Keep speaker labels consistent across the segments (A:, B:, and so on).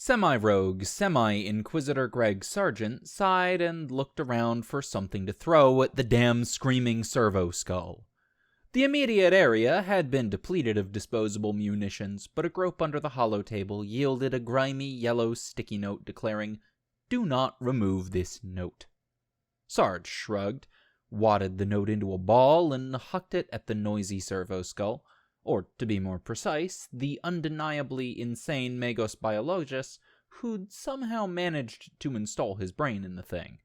A: Semi-rogue, semi-inquisitor Greg Sargent sighed and looked around for something to throw at the damn screaming servo skull. The immediate area had been depleted of disposable munitions, but a grope under the hollow table yielded a grimy yellow sticky note declaring, "Do not remove this note." Sarge shrugged, wadded the note into a ball, and hucked it at the noisy servo skull, or, to be more precise, the undeniably insane Magos biologist who'd somehow managed to install his brain in the thing.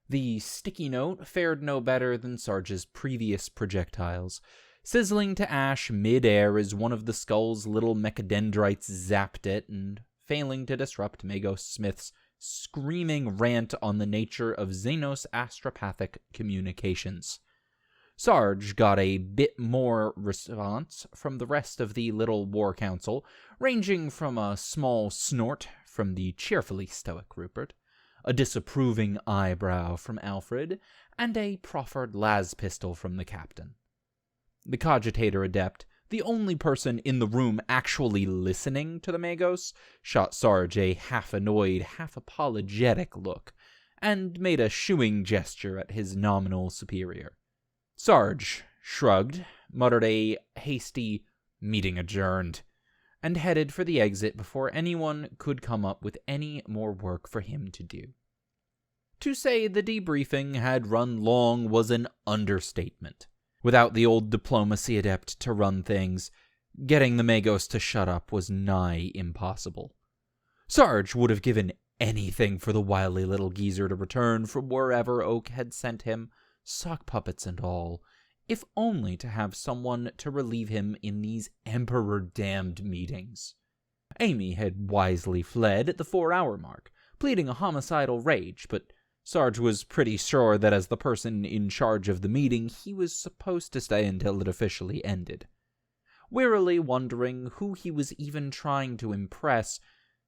A: The sticky note fared no better than Sarge's previous projectiles, sizzling to ash mid-air as one of the skull's little mechadendrites zapped it, and failing to disrupt Magos Smith's screaming rant on the nature of Xenos astropathic communications. Sarge got a bit more response from the rest of the little war council, ranging from a small snort from the cheerfully stoic Rupert, a disapproving eyebrow from Alfred, and a proffered las pistol from the captain. The cogitator adept, the only person in the room actually listening to the Magos, shot Sarge a half-annoyed, half-apologetic look, and made a shooing gesture at his nominal superior. Sarge shrugged, muttered a hasty "meeting adjourned," and headed for the exit before anyone could come up with any more work for him to do. To say the debriefing had run long was an understatement. Without the old diplomacy adept to run things, getting the Magos to shut up was nigh impossible. Sarge would have given anything for the wily little geezer to return from wherever Oak had sent him, sock puppets and all, if only to have someone to relieve him in these emperor-damned meetings. Amy had wisely fled at the 4-hour mark, pleading a homicidal rage, but Sarge was pretty sure that as the person in charge of the meeting, he was supposed to stay until it officially ended. Wearily wondering who he was even trying to impress,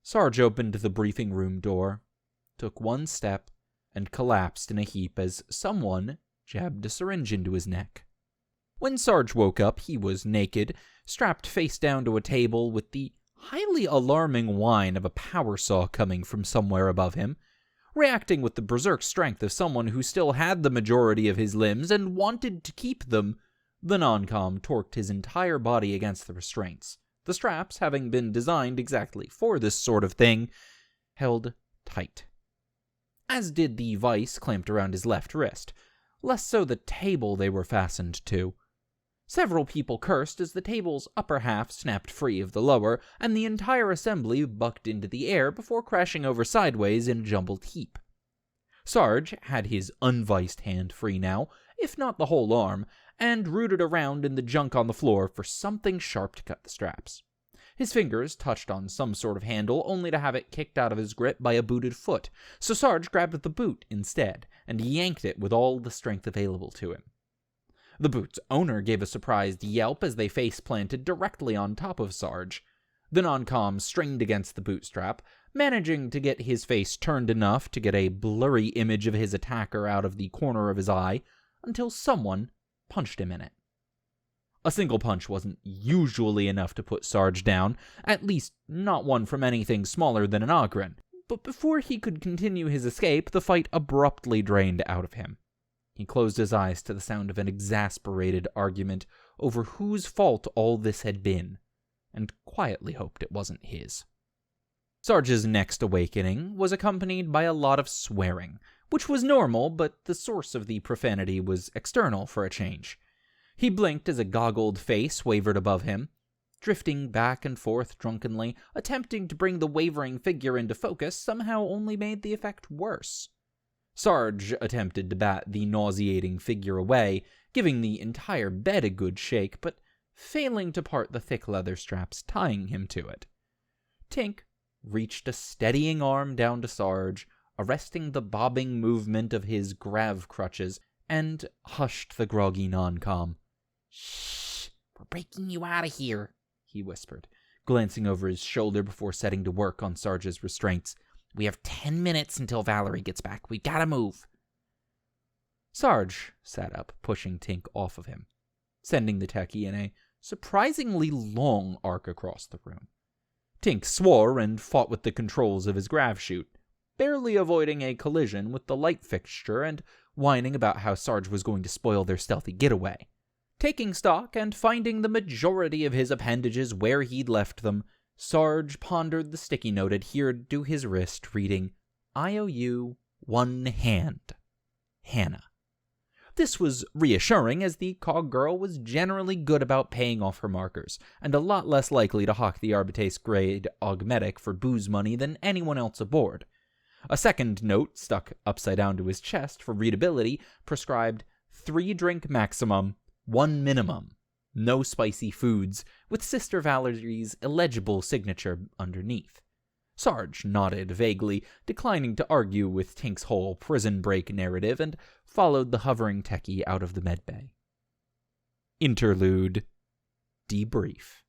A: Sarge opened the briefing room door, took one step, and collapsed in a heap as someone jabbed a syringe into his neck. When Sarge woke up, he was naked, strapped face down to a table with the highly alarming whine of a power saw coming from somewhere above him. Reacting with the berserk strength of someone who still had the majority of his limbs and wanted to keep them, the non-com torqued his entire body against the restraints. The straps, having been designed exactly for this sort of thing, held tight. As did the vice clamped around his left wrist, less so the table they were fastened to. Several people cursed as the table's upper half snapped free of the lower, and the entire assembly bucked into the air before crashing over sideways in a jumbled heap. Sarge had his unviced hand free now, if not the whole arm, and rooted around in the junk on the floor for something sharp to cut the straps. His fingers touched on some sort of handle, only to have it kicked out of his grip by a booted foot, so Sarge grabbed the boot instead, and yanked it with all the strength available to him. The boot's owner gave a surprised yelp as they face-planted directly on top of Sarge. The non-com strained against the bootstrap, managing to get his face turned enough to get a blurry image of his attacker out of the corner of his eye, until someone punched him in it. A single punch wasn't usually enough to put Sarge down, at least not one from anything smaller than an Ogren, but before he could continue his escape, the fight abruptly drained out of him. He closed his eyes to the sound of an exasperated argument over whose fault all this had been, and quietly hoped it wasn't his. Sarge's next awakening was accompanied by a lot of swearing, which was normal, but the source of the profanity was external for a change. He blinked as a goggled face wavered above him, drifting back and forth drunkenly, attempting to bring the wavering figure into focus somehow only made the effect worse. Sarge attempted to bat the nauseating figure away, giving the entire bed a good shake, but failing to part the thick leather straps tying him to it. Tink reached a steadying arm down to Sarge, arresting the bobbing movement of his grav crutches, and hushed the groggy non-com.
B: "Shh, we're breaking you out of here,"
A: he whispered, glancing over his shoulder before setting to work on Sarge's restraints.
B: "We have 10 minutes until Valerie gets back. We gotta move."
A: Sarge sat up, pushing Tink off of him, sending the techie in a surprisingly long arc across the room. Tink swore and fought with the controls of his grav chute, barely avoiding a collision with the light fixture and whining about how Sarge was going to spoil their stealthy getaway. Taking stock and finding the majority of his appendages where he'd left them, Sarge pondered the sticky note adhered to his wrist, reading, IOU, one hand. Hannah. This was reassuring, as the cog girl was generally good about paying off her markers, and a lot less likely to hawk the Arbitrace-grade augmetic for booze money than anyone else aboard. A second note, stuck upside down to his chest for readability, prescribed 3 drink maximum, 1 minimum, no spicy foods, with Sister Valerie's illegible signature underneath. Sarge nodded vaguely, declining to argue with Tink's whole prison break narrative, and followed the hovering techie out of the medbay. Interlude. Debrief.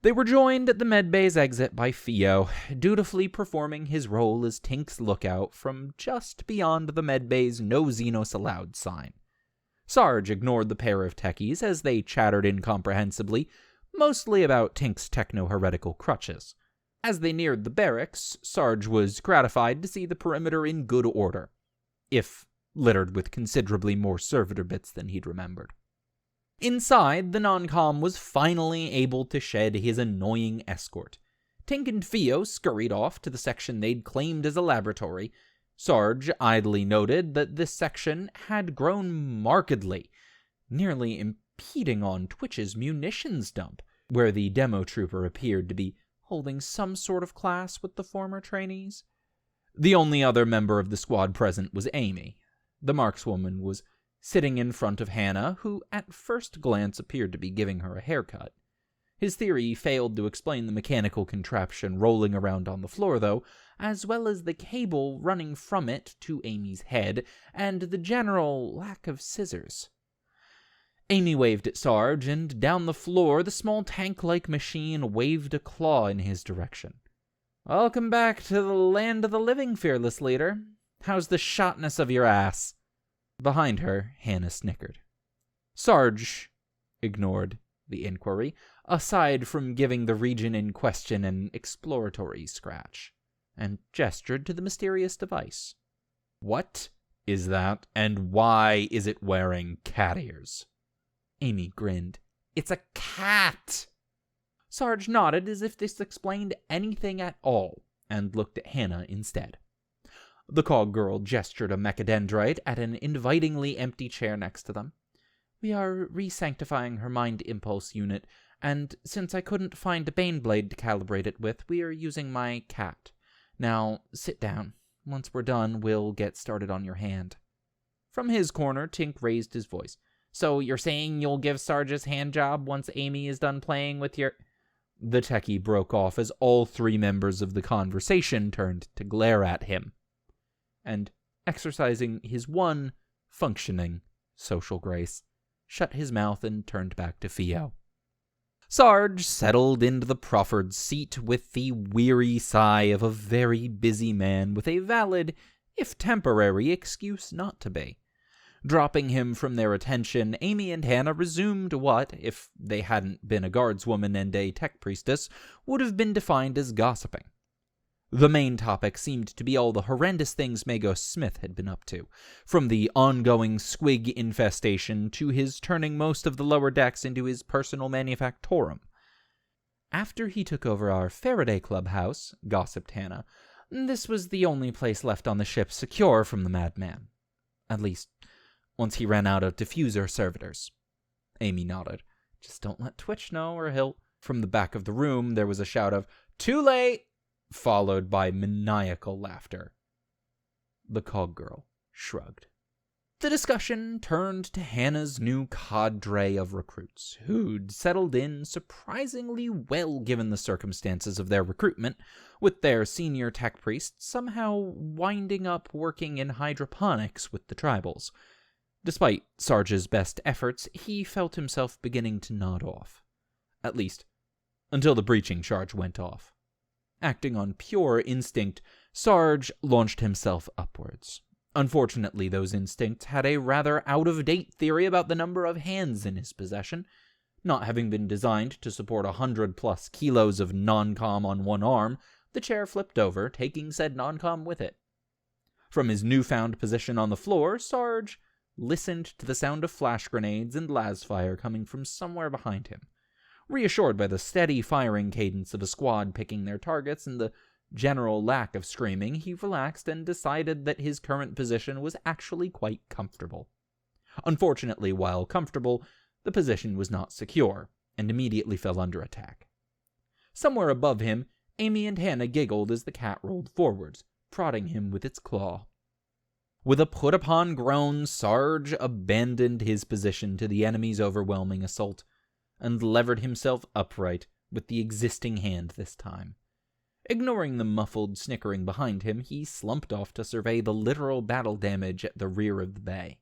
A: They were joined at the medbay's exit by Theo, dutifully performing his role as Tink's lookout from just beyond the medbay's No Xenos Allowed sign. Sarge ignored the pair of techies as they chattered incomprehensibly, mostly about Tink's techno-heretical crutches. As they neared the barracks, Sarge was gratified to see the perimeter in good order, if littered with considerably more servitor bits than he'd remembered. Inside, the non-com was finally able to shed his annoying escort. Tink and Theo scurried off to the section they'd claimed as a laboratory. Sarge idly noted that this section had grown markedly, nearly impeding on Twitch's munitions dump, where the demo trooper appeared to be holding some sort of class with the former trainees. The only other member of the squad present was Amy. The markswoman was sitting in front of Hannah, who at first glance appeared to be giving her a haircut. His theory failed to explain the mechanical contraption rolling around on the floor, though, as well as the cable running from it to Amy's head, and the general lack of scissors. Amy waved at Sarge, and down the floor the small tank-like machine waved a claw in his direction. "Welcome back to the land of the living, fearless leader. How's the shotness of your ass?" Behind her, Hannah snickered. Sarge ignored the inquiry, aside from giving the region in question an exploratory scratch, and gestured to the mysterious device. "What is that, and why is it wearing cat ears?" Amy grinned. "It's a cat!" Sarge nodded as if this explained anything at all, and looked at Hannah instead. The cog girl gestured a mechadendrite at an invitingly empty chair next to them. "We are re-sanctifying her mind impulse unit, and since I couldn't find a Baneblade to calibrate it with, we are using my cat. Now, sit down. Once we're done, we'll get started on your hand." From his corner, Tink raised his voice. "So you're saying you'll give Sarge's hand job once Amy is done playing with your—" The techie broke off as all 3 members of the conversation turned to glare at him, and, exercising his one functioning social grace, shut his mouth and turned back to Theo. Sarge settled into the proffered seat with the weary sigh of a very busy man with a valid, if temporary, excuse not to be. Dropping him from their attention, Amy and Hannah resumed what, if they hadn't been a guardswoman and a tech priestess, would have been defined as gossiping. The main topic seemed to be all the horrendous things Magos Smith had been up to, from the ongoing squig infestation to his turning most of the lower decks into his personal manufactorum. "After he took over our Faraday clubhouse," gossiped Hannah, "this was the only place left on the ship secure from the madman. At least, once he ran out of diffuser servitors." Amy nodded. "Just don't let Twitch know, or he'll—" From the back of the room, there was a shout of, "Too late!" followed by maniacal laughter. The cog girl shrugged. The discussion turned to Hannah's new cadre of recruits, who'd settled in surprisingly well given the circumstances of their recruitment, with their senior tech priest somehow winding up working in hydroponics with the tribals. Despite Sarge's best efforts, he felt himself beginning to nod off. At least, until the breaching charge went off. Acting on pure instinct, Sarge launched himself upwards. Unfortunately, those instincts had a rather out-of-date theory about the number of hands in his possession. Not having been designed to support 100+ kilos of non-com on one arm, the chair flipped over, taking said non-com with it. From his newfound position on the floor, Sarge listened to the sound of flash grenades and lasfire coming from somewhere behind him. Reassured by the steady firing cadence of a squad picking their targets and the general lack of screaming, he relaxed and decided that his current position was actually quite comfortable. Unfortunately, while comfortable, the position was not secure, and immediately fell under attack. Somewhere above him, Amy and Hannah giggled as the cat rolled forwards, prodding him with its claw. With a put-upon groan, Sarge abandoned his position to the enemy's overwhelming assault, and levered himself upright with the existing hand this time. Ignoring the muffled snickering behind him, he slumped off to survey the literal battle damage at the rear of the bay.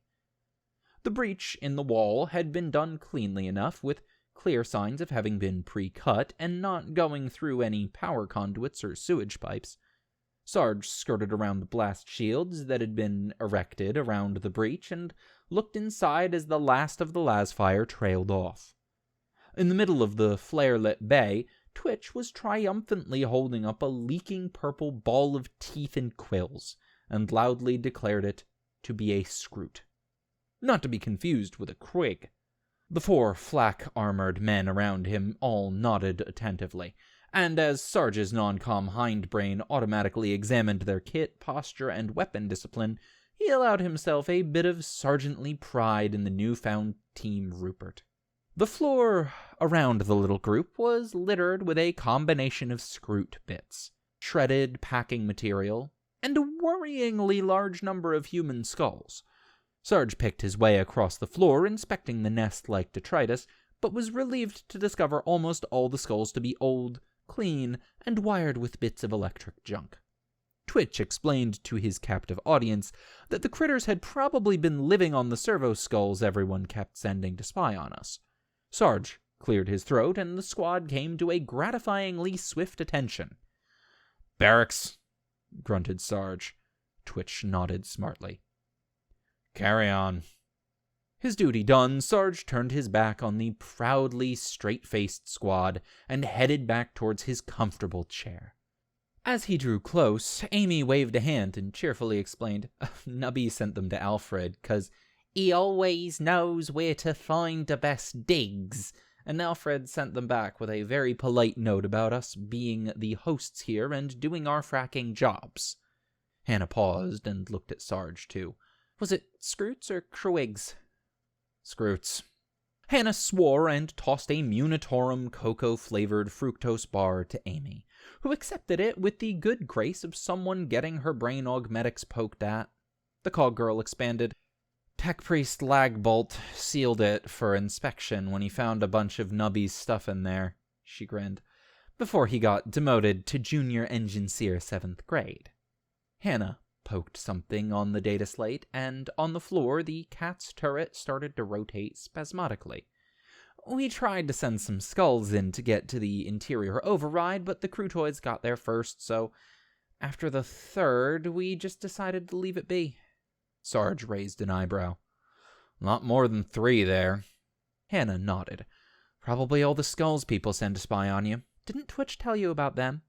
A: The breach in the wall had been done cleanly enough, with clear signs of having been pre-cut and not going through any power conduits or sewage pipes. Sarge skirted around the blast shields that had been erected around the breach and looked inside as the last of the lasfire trailed off. In the middle of the flare-lit bay, Twitch was triumphantly holding up a leaking purple ball of teeth and quills, and loudly declared it to be a scroot. Not to be confused with a quig. The 4 flak-armored men around him all nodded attentively, and as Sarge's non-com hindbrain automatically examined their kit, posture, and weapon discipline, he allowed himself a bit of sergeantly pride in the newfound Team Rupert. The floor around the little group was littered with a combination of scroot bits, shredded packing material, and a worryingly large number of human skulls. Sarge picked his way across the floor, inspecting the nest like detritus, but was relieved to discover almost all the skulls to be old, clean, and wired with bits of electric junk. Twitch explained to his captive audience that the critters had probably been living on the servo skulls everyone kept sending to spy on us. Sarge cleared his throat, and the squad came to a gratifyingly swift attention. "Barracks," grunted Sarge. Twitch nodded smartly. "Carry on." His duty done, Sarge turned his back on the proudly straight-faced squad and headed back towards his comfortable chair. As he drew close, Amy waved a hand and cheerfully explained, "Nubby sent them to Alfred, 'cause he always knows where to find the best digs, and Alfred sent them back with a very polite note about us being the hosts here and doing our fracking jobs." Hannah paused and looked at Sarge, too. "Was it scroots or crwigs?" "Scroots." Hannah swore and tossed a Munitorum cocoa-flavored fructose bar to Amy, who accepted it with the good grace of someone getting her brain augmetics poked at. The cog girl expanded. "Tech Priest Lagbolt sealed it for inspection when he found a bunch of Nubby's stuff in there," she grinned, "before he got demoted to Junior Engineer 7th grade. Hannah poked something on the data slate, and on the floor the cat's turret started to rotate spasmodically. "We tried to send some skulls in to get to the interior override, but the Crutoids got there first, so after the 3rd, we just decided to leave it be." Sarge raised an eyebrow. "Lot more than 3 there." Hannah nodded. "Probably all the skulls people send to spy on you. Didn't Twitch tell you about them?"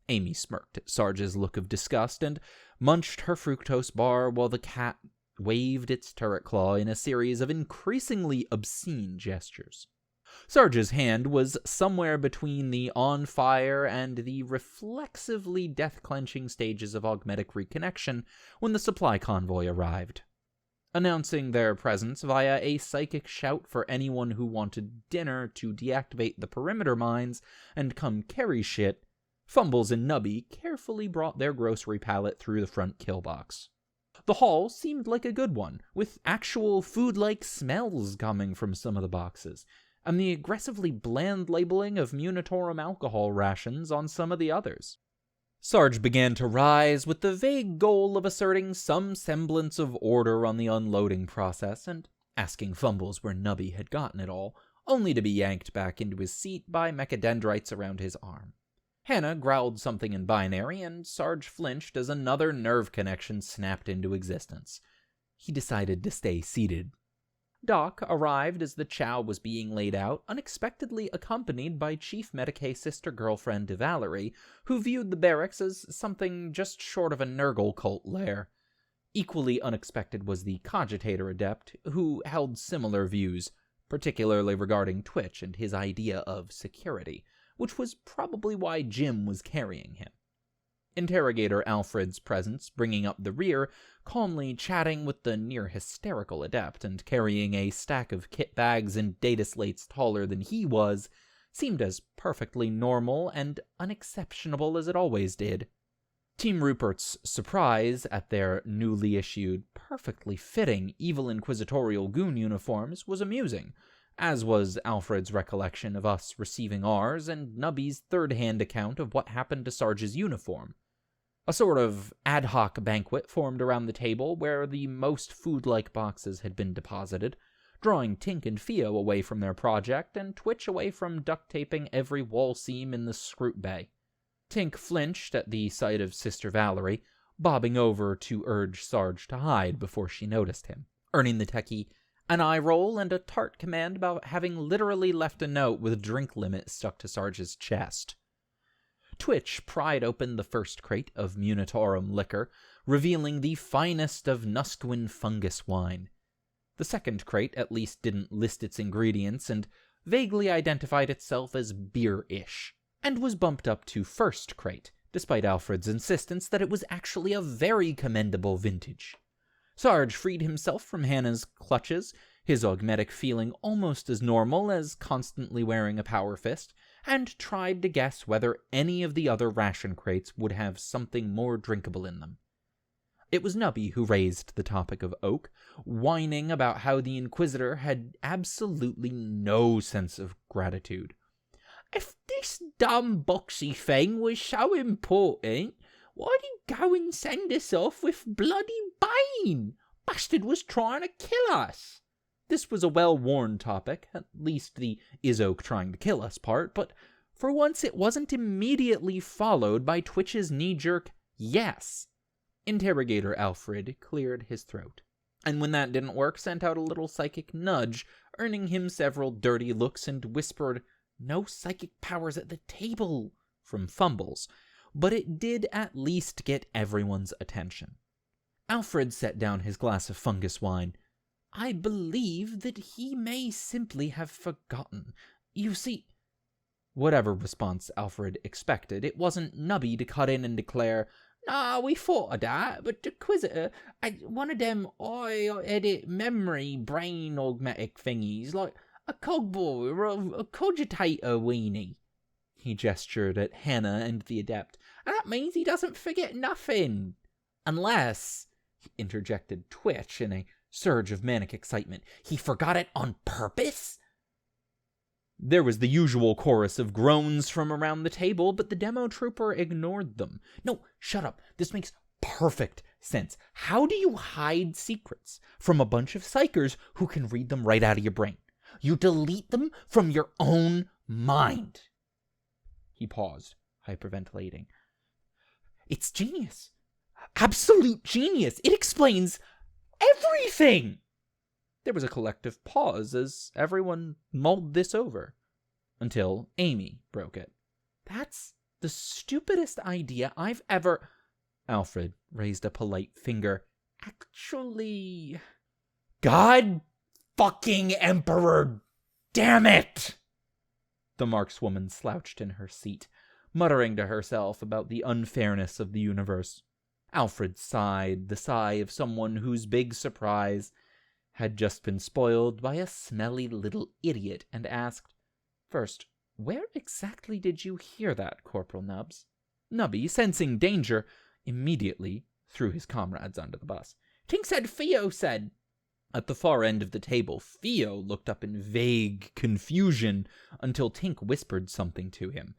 A: Amy smirked at Sarge's look of disgust and munched her fructose bar while the cat waved its turret claw in a series of increasingly obscene gestures. Sarge's hand was somewhere between the on-fire and the reflexively death-clenching stages of augmetic reconnection when the supply convoy arrived. Announcing their presence via a psychic shout for anyone who wanted dinner to deactivate the perimeter mines and come carry shit, Fumbles and Nubby carefully brought their grocery pallet through the front kill box. The haul seemed like a good one, with actual food-like smells coming from some of the boxes, and the aggressively bland labeling of Munitorum alcohol rations on some of the others. Sarge began to rise with the vague goal of asserting some semblance of order on the unloading process and asking Fumbles where Nubby had gotten it all, only to be yanked back into his seat by mechadendrites around his arm. Hannah growled something in binary, and Sarge flinched as another nerve connection snapped into existence. He decided to stay seated. Doc arrived as the chow was being laid out, unexpectedly accompanied by Chief Medicae sister girlfriend Valerie, who viewed the barracks as something just short of a Nurgle cult lair. Equally unexpected was the Cogitator Adept, who held similar views, particularly regarding Twitch and his idea of security, which was probably why Jim was carrying him. Interrogator Alfred's presence, bringing up the rear, calmly chatting with the near-hysterical Adept and carrying a stack of kit bags and data slates taller than he was, seemed as perfectly normal and unexceptionable as it always did. Team Rupert's surprise at their newly issued, perfectly fitting Evil Inquisitorial Goon uniforms was amusing, as was Alfred's recollection of us receiving ours and Nubby's third-hand account of what happened to Sarge's uniform. A sort of ad hoc banquet formed around the table where the most food-like boxes had been deposited, drawing Tink and Theo away from their project and Twitch away from duct-taping every wall seam in the scroot bay. Tink flinched at the sight of Sister Valerie, bobbing over to urge Sarge to hide before she noticed him, earning the techie an eye roll and a tart command about having literally left a note with drink limit stuck to Sarge's chest. Twitch pried open the first crate of Munitorum liquor, revealing the finest of Nusquin fungus wine. The second crate at least didn't list its ingredients and vaguely identified itself as beer-ish, and was bumped up to first crate, despite Alfred's insistence that it was actually a very commendable vintage. Sarge freed himself from Hannah's clutches, his augmetic feeling almost as normal as constantly wearing a power fist, and tried to guess whether any of the other ration crates would have something more drinkable in them. It was Nubby who raised the topic of Oak, whining about how the Inquisitor had absolutely no sense of gratitude. "If this dumb boxy thing was so important, why'd he go and send us off with bloody Bane? Bastard was trying to kill us." This was a well-worn topic, at least the "is Oak trying to kill us" part, but for once it wasn't immediately followed by Twitch's knee-jerk yes. Interrogator Alfred cleared his throat, and when that didn't work, sent out a little psychic nudge, earning him several dirty looks, and whispered, "No psychic powers at the table," from Fumbles, but it did at least get everyone's attention. Alfred set down his glass of fungus wine. "I believe that he may simply have forgotten. You see—" Whatever response Alfred expected, it wasn't Nubby to cut in and declare, "Nah, we thought of that, but the Inquisitor had one of them edit memory brain augmetic thingies, like a cogboy or a cogitator weenie." He gestured at Hannah and the Adept. "And that means he doesn't forget nothing. Unless," interjected Twitch in a surge of manic excitement, "he forgot it on purpose?" There was the usual chorus of groans from around the table, but the demo trooper ignored them. "No, shut up. This makes perfect sense. How do you hide secrets from a bunch of psychers who can read them right out of your brain? You delete them from your own mind." He paused, hyperventilating. "It's genius. Absolute genius. It explains everything." There was a collective pause as everyone mulled this over, until Amy broke it. "That's the stupidest idea I've ever—" Alfred raised a polite finger. "Actually—" "God fucking Emperor, damn it!" The markswoman slouched in her seat, muttering to herself about the unfairness of the universe. Alfred sighed, the sigh of someone whose big surprise had just been spoiled by a smelly little idiot, and asked, "First, where exactly did you hear that, Corporal Nubbs?" Nubby, sensing danger, immediately threw his comrades under the bus. "Tink said Theo said." At the far end of the table, Theo looked up in vague confusion until Tink whispered something to him.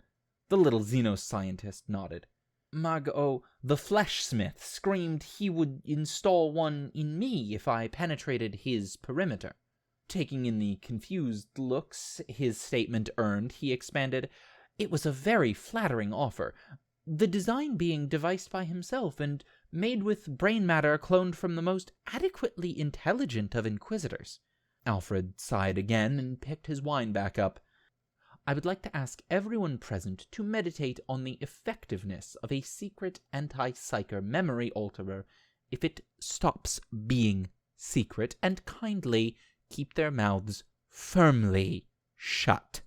A: The little xenoscientist nodded. The fleshsmith, screamed he would install one in me if I penetrated his perimeter." Taking in the confused looks his statement earned, he expanded, "It was a very flattering offer, the design being devised by himself and made with brain matter cloned from the most adequately intelligent of Inquisitors. Alfred sighed again and picked his wine back up. I would like to ask everyone present to meditate on the effectiveness of a secret anti-psyker memory alterer if it stops being secret, and kindly keep their mouths firmly shut.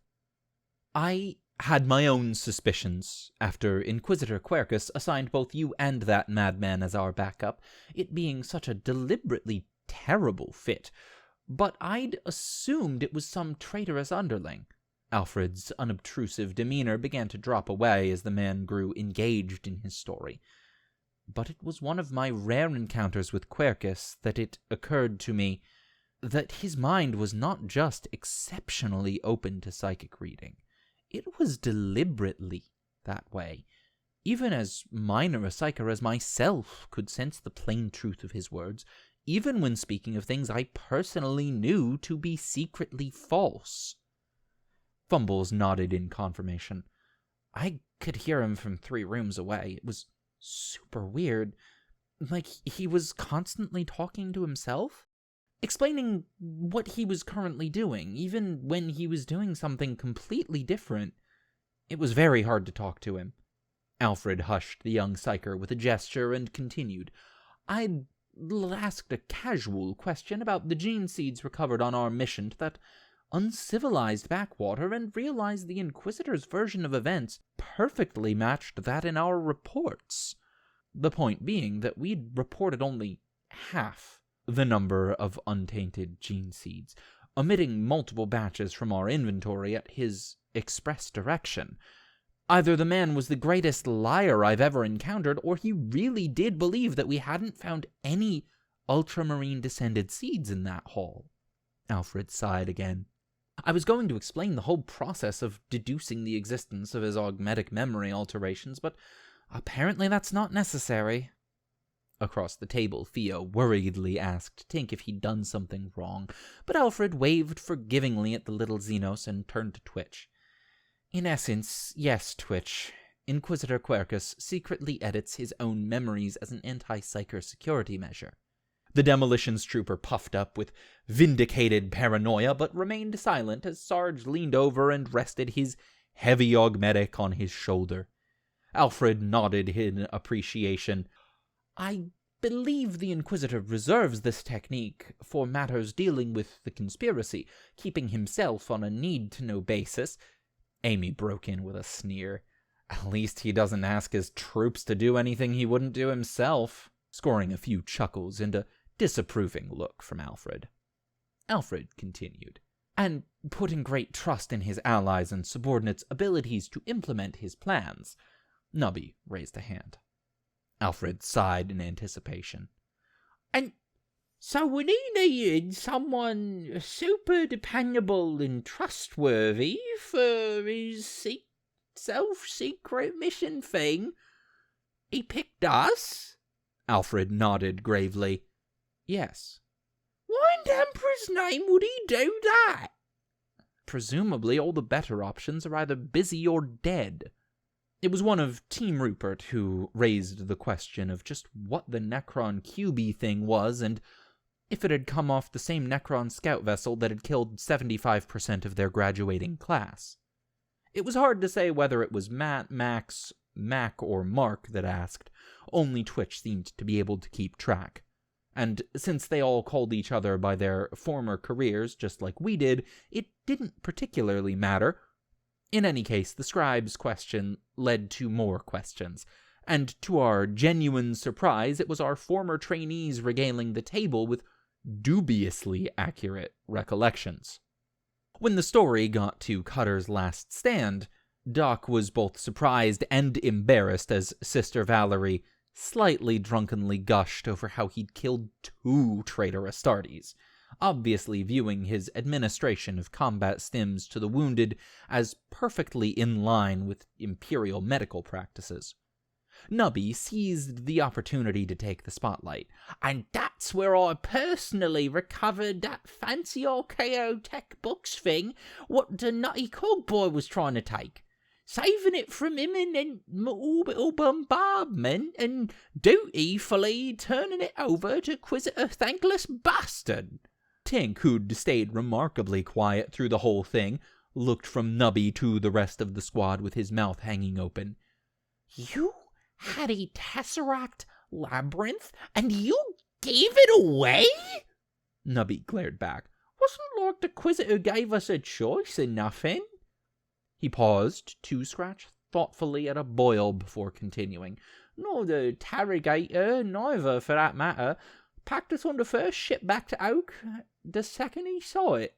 A: I had my own suspicions after Inquisitor Quercus assigned both you and that madman as our backup, it being such a deliberately terrible fit, but I'd assumed it was some traitorous underling. Alfred's unobtrusive demeanor began to drop away as the man grew engaged in his story. But it was one of my rare encounters with Quercus that it occurred to me that his mind was not just exceptionally open to psychic reading. It was deliberately that way. Even as minor a psyker as myself could sense the plain truth of his words, even when speaking of things I personally knew to be secretly false. Fumbles nodded in confirmation. I could hear him from 3 rooms away. It was super weird. Like he was constantly talking to himself, explaining what he was currently doing, even when he was doing something completely different. It was very hard to talk to him. Alfred hushed the young psyker with a gesture and continued. I'd asked a casual question about the gene seeds recovered on our mission to that uncivilized backwater and realized the Inquisitor's version of events perfectly matched that in our reports. The point being that we'd reported only half the number of untainted gene seeds, omitting multiple batches from our inventory at his express direction. Either the man was the greatest liar I've ever encountered, or he really did believe that we hadn't found any ultramarine-descended seeds in that hall. Alfred sighed again. I was going to explain the whole process of deducing the existence of his augmetic memory alterations, but apparently that's not necessary. Across the table, Theo worriedly asked Tink if he'd done something wrong, but Alfred waved forgivingly at the little Xenos and turned to Twitch. In essence, yes, Twitch. Inquisitor Quercus secretly edits his own memories as an anti-psyker security measure. The demolitions trooper puffed up with vindicated paranoia, but remained silent as Sarge leaned over and rested his heavy augmetic on his shoulder. Alfred nodded in appreciation. I believe the Inquisitor reserves this technique for matters dealing with the conspiracy, keeping himself on a need-to-know basis. Amy broke in with a sneer. At least he doesn't ask his troops to do anything he wouldn't do himself, scoring a few chuckles and a disapproving look from Alfred. Alfred continued, and putting great trust in his allies and subordinates' abilities to implement his plans. Nubby raised a hand. Alfred sighed in anticipation. And so when he needed someone super dependable and trustworthy for his self-secret mission thing, he picked us? Alfred nodded gravely. Yes. Why in the Emperor's name would he do that? Presumably all the better options are either busy or dead. It was one of Team Rupert who raised the question of just what the Necron QB thing was and if it had come off the same Necron scout vessel that had killed 75% of their graduating class. It was hard to say whether it was Matt, Max, Mac, or Mark that asked. Only Twitch seemed to be able to keep track. And since they all called each other by their former careers just like we did, it didn't particularly matter. In any case, the scribe's question led to more questions, and to our genuine surprise, it was our former trainees regaling the table with dubiously accurate recollections. When the story got to Cutter's last stand, Doc was both surprised and embarrassed as Sister Valerie slightly drunkenly gushed over how he'd killed 2 traitor Astartes, obviously viewing his administration of combat stims to the wounded as perfectly in line with Imperial medical practices. Nubby seized the opportunity to take the spotlight. And that's where I personally recovered that fancy Archaeo tech books thing what the nutty cogboy was trying to take. Saving it from imminent orbital bombardment and dutifully turning it over to Inquisitor Thankless Bastard. Tink, who'd stayed remarkably quiet through the whole thing, looked from Nubby to the rest of the squad with his mouth hanging open.
B: You had a Tesseract labyrinth, and you gave it away?
A: Nubby glared back.
B: Wasn't like the Quisitor gave us a choice or nothing.
A: He paused to scratch thoughtfully at a boil before continuing.
B: Nor the Tarrigator, neither, for that matter. Packed us on the first ship back to Oak the second he saw it.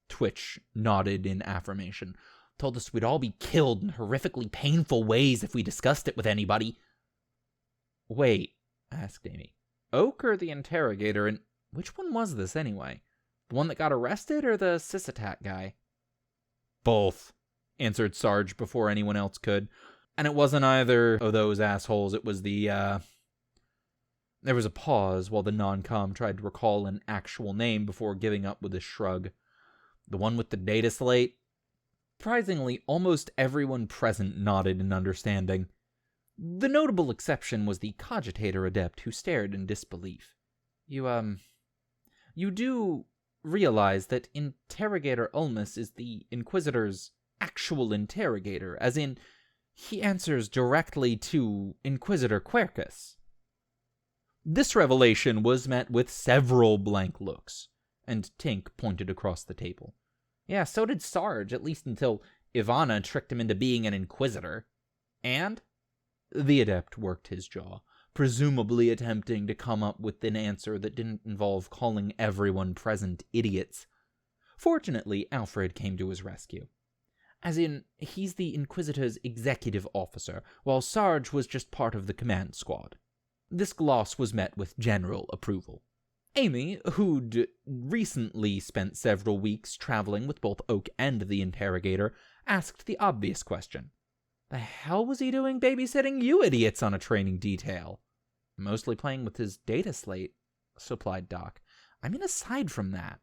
A: Twitch nodded in affirmation. Told us we'd all be killed in horrifically painful ways if we discussed it with anybody. Wait, asked Amy. Oak or the interrogator, and which one was this anyway? The one that got arrested or the Sysatat guy? Both, answered Sarge before anyone else could. And it wasn't either of those assholes, it was the, There was a pause while the non-com tried to recall an actual name before giving up with a shrug. The one with the data slate? Surprisingly, almost everyone present nodded in understanding. The notable exception was the cogitator adept who stared in disbelief. You do realize that Interrogator Ulmus is the Inquisitor's actual interrogator, as in, he answers directly to Inquisitor Quercus. This revelation was met with several blank looks, and Tink pointed across the table. Yeah, so did Sarge, at least until Ivana tricked him into being an Inquisitor. And? The adept worked his jaw, presumably attempting to come up with an answer that didn't involve calling everyone present idiots. Fortunately, Alfred came to his rescue. As in, he's the Inquisitor's executive officer, while Sarge was just part of the command squad. This gloss was met with general approval. Amy, who'd recently spent several weeks traveling with both Oak and the interrogator, asked the obvious question. The hell was he doing babysitting you idiots on a training detail? Mostly playing with his data slate, supplied Doc. I mean, aside from that.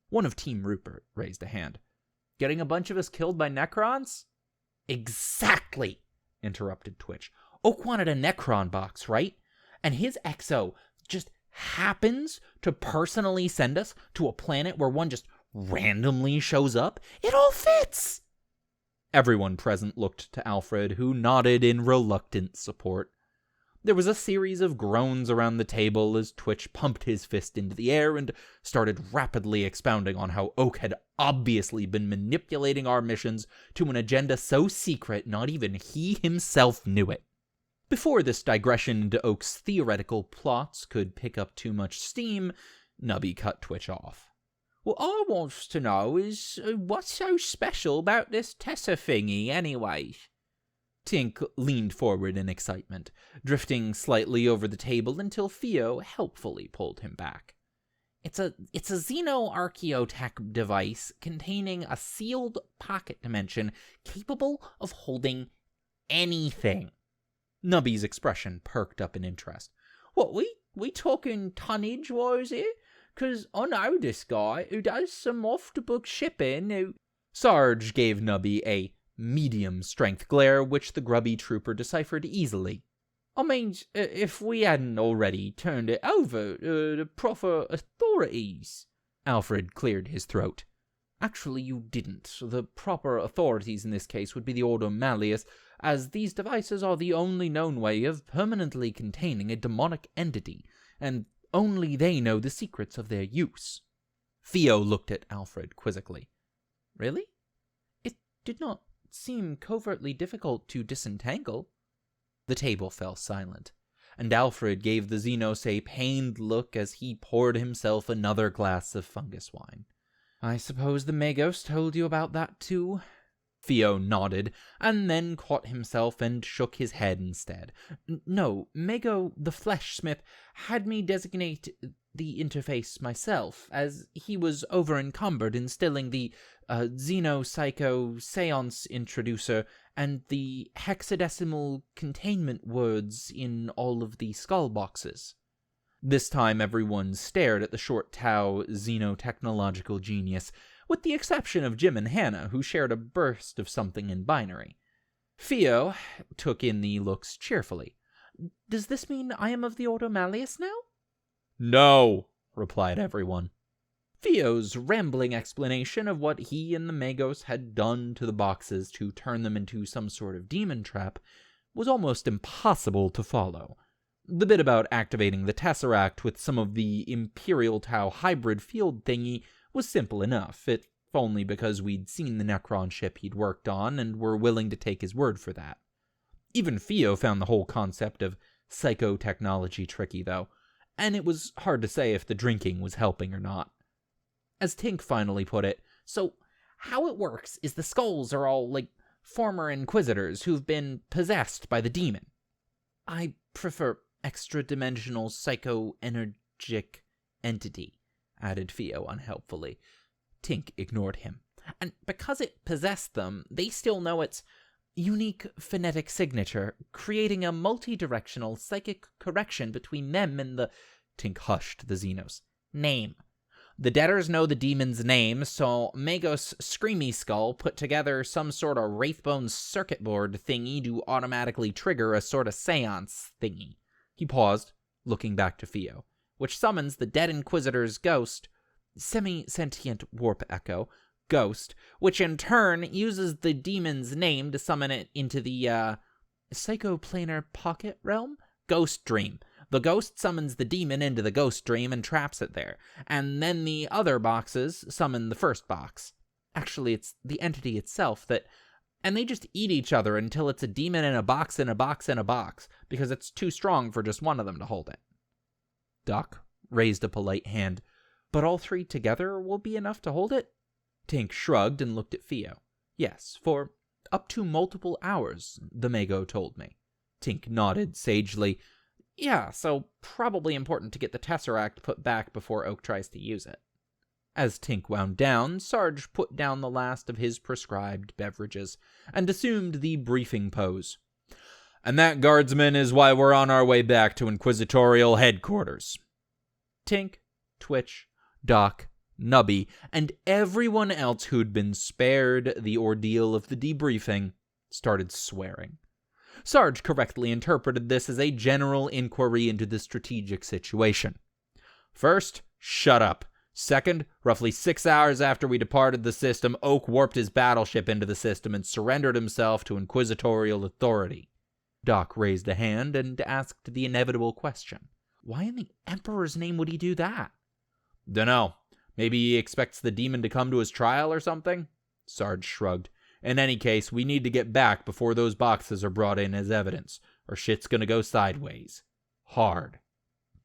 A: One of Team Rupert raised a hand. Getting a bunch of us killed by Necrons? Exactly, interrupted Twitch. Oak wanted a Necron box, right? And his XO just happens to personally send us to a planet where one just randomly shows up? It all fits! Everyone present looked to Alfred, who nodded in reluctant support. There was a series of groans around the table as Twitch pumped his fist into the air and started rapidly expounding on how Oak had obviously been manipulating our missions to an agenda so secret not even he himself knew it. Before this digression into Oak's theoretical plots could pick up too much steam, Nubby cut Twitch off. What I wants to know is, what's so special about this Tessa thingy, anyway? Tink leaned forward in excitement, drifting slightly over the table until Theo helpfully pulled him back. It's a xenoarchaeotech device containing a sealed pocket dimension capable of holding anything. Nubby's expression perked up in interest. What, we talking tonnage-wise here? 'Cause I know this guy who does some off-the-book shipping who... Sarge gave Nubby a medium-strength glare, which the grubby trooper deciphered easily. I mean, if we hadn't already turned it over to the proper authorities. Alfred cleared his throat. Actually, you didn't. The proper authorities in this case would be the Ordo Malleus, as these devices are the only known way of permanently containing a demonic entity, and only they know the secrets of their use. Theo looked at Alfred quizzically. Really? It did not seem covertly difficult to disentangle. The table fell silent, and Alfred gave the Xenos a pained look as he poured himself another glass of fungus wine. I suppose the Magos told you about that too? Theo nodded, and then caught himself and shook his head instead. No, Mago the Fleshsmith had me designate the interface myself, as he was over-encumbered instilling the Xenopsycho Seance Introducer and the hexadecimal containment words in all of the skull boxes. This time everyone stared at the short Tau xenotechnological genius, with the exception of Jim and Hannah, who shared a burst of something in binary. Theo took in the looks cheerfully. Does this mean I am of the Ordo Malleus now? No, replied everyone. Theo's rambling explanation of what he and the Magos had done to the boxes to turn them into some sort of demon trap was almost impossible to follow. The bit about activating the Tesseract with some of the Imperial Tau hybrid field thingy was simple enough, if only because we'd seen the Necron ship he'd worked on and were willing to take his word for that. Even Theo found the whole concept of psychotechnology tricky, though, and it was hard to say if the drinking was helping or not. As Tink finally put it,
B: "So, how it works is the skulls are all, like, former Inquisitors who've been possessed by the demon."
A: "I prefer extra-dimensional psycho-energic entity," added Theo unhelpfully. Tink ignored him.
B: "And because it possessed them, they still know its unique phonetic signature, creating a multi-directional psychic correction between them and the..."
A: Tink hushed the Xenos.
B: "Name. The debtors know the demon's name, so Magos Screamy Skull put together some sort of Wraithbone circuit board thingy to automatically trigger a sort of seance thingy."
A: He paused, looking back to Theo.
B: "Which summons the dead Inquisitor's ghost,
A: semi-sentient warp echo,
B: ghost, which in turn uses the demon's name to summon it into the,
A: psychoplanar pocket realm?
B: Ghost dream. The ghost summons the demon into the ghost dream and traps it there, and then the other boxes summon the first box.
A: Actually, it's the entity itself that...
B: And they just eat each other until it's a demon in a box in a box in a box, because it's too strong for just one of them to hold it."
A: Doc raised a polite hand. "But all three together will be enough to hold it?" Tink shrugged and looked at Theo. "Yes, for up to multiple hours, the Mago told me." Tink nodded sagely.
B: "Yeah, so probably important to get the Tesseract put back before Oak tries to use it."
A: As Tink wound down, Sarge put down the last of his prescribed beverages and assumed the briefing pose. "And that, Guardsmen, is why we're on our way back to Inquisitorial headquarters." Tink, Twitch, Doc, Nubby, and everyone else who'd been spared the ordeal of the debriefing started swearing. Sarge correctly interpreted this as a general inquiry into the strategic situation. "First, shut up. Second, roughly 6 hours after we departed the system, Oak warped his battleship into the system and surrendered himself to Inquisitorial authority." Doc raised a hand and asked the inevitable question.
B: "Why in the Emperor's name would he do that?"
A: "Dunno. Maybe he expects the demon to come to his trial or something?" Sarge shrugged. "In any case, we need to get back before those boxes are brought in as evidence, or shit's gonna go sideways. Hard."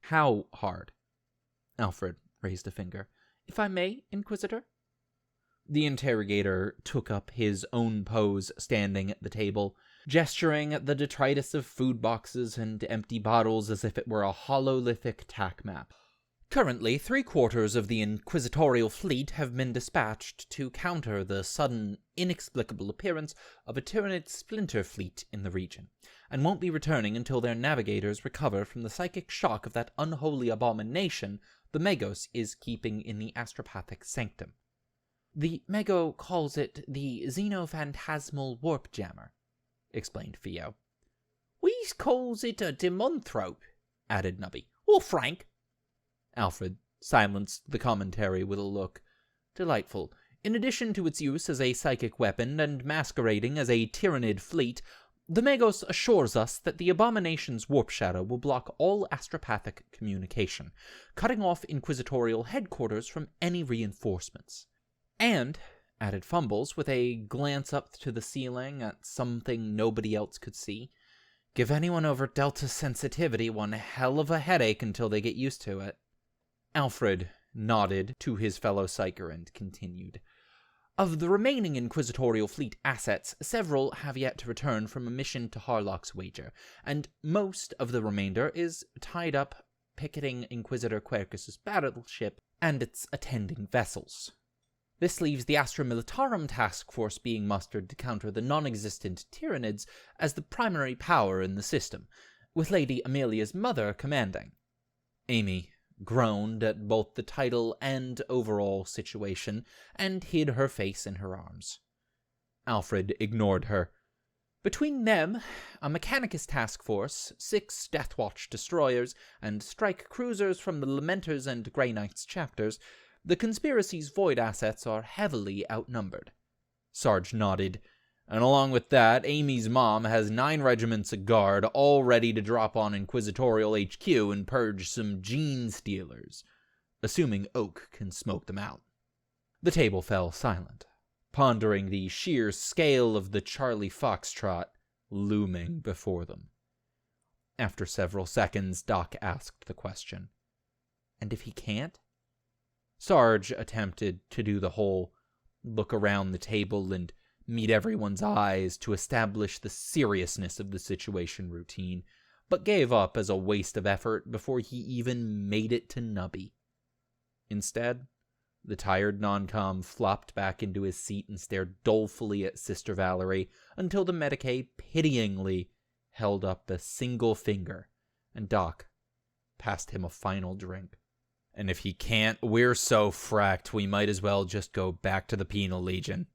B: "How hard?"
A: Alfred raised a finger.
B: "If I may, Inquisitor?"
A: The interrogator took up his own pose standing at the table, gesturing at the detritus of food boxes and empty bottles as if it were a hololithic tack map. "Currently, 3/4 of the Inquisitorial fleet have been dispatched to counter the sudden, inexplicable appearance of a Tyranid splinter fleet in the region, and won't be returning until their navigators recover from the psychic shock of that unholy abomination the Magos is keeping in the astropathic sanctum."
B: "The Mago calls it the Xenophantasmal Warp Jammer," explained Theo.
C: "We calls it a demonthrope,"
B: added Nubby.
C: "Or Frank."
A: Alfred silenced the commentary with a look. "Delightful. In addition to its use as a psychic weapon and masquerading as a Tyranid fleet, the Magos assures us that the abomination's warp shadow will block all astropathic communication, cutting off Inquisitorial headquarters from any reinforcements. And," added Fumbles, with a glance up to the ceiling at something nobody else could see, "give anyone over Delta sensitivity one hell of a headache until they get used to it." Alfred nodded to his fellow psyker and continued. "Of the remaining Inquisitorial fleet assets, several have yet to return from a mission to Harlock's Wager, and most of the remainder is tied up picketing Inquisitor Quercus's battleship and its attending vessels. This leaves the Astra Militarum task force being mustered to counter the non-existent Tyranids as the primary power in the system, with Lady Amelia's mother commanding." Amy groaned at both the title and overall situation, and hid her face in her arms. Alfred ignored her. "Between them, a Mechanicus task force, 6 Deathwatch destroyers, and strike cruisers from the Lamenters and Grey Knights chapters, The conspiracy's void assets are heavily outnumbered. Sarge nodded. And along with that, Amy's mom has 9 regiments of guard all ready to drop on Inquisitorial HQ and purge some gene stealers, assuming Oak can smoke them out. The table fell silent, pondering the sheer scale of the Charlie Foxtrot looming before them. After several seconds, Doc asked the question. And if he can't? Sarge attempted to do the whole look around the table and meet everyone's eyes to establish the seriousness of the situation routine, but gave up as a waste of effort before he even made it to Nubby. Instead, the tired non-com flopped back into his seat and stared dolefully at Sister Valerie until the Medicaid pityingly held up a single finger, and Doc passed him a final drink. And if he can't, we're so fracked we might as well just go back to the Penal Legion.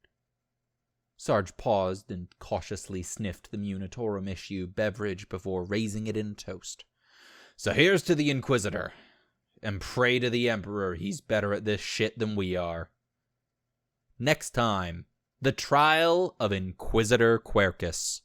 A: Sarge paused and cautiously sniffed the Munitorum issue beverage before raising it in a toast. So here's to the Inquisitor, and pray to the Emperor he's better at this shit than we are. Next time, the trial of Inquisitor Quercus.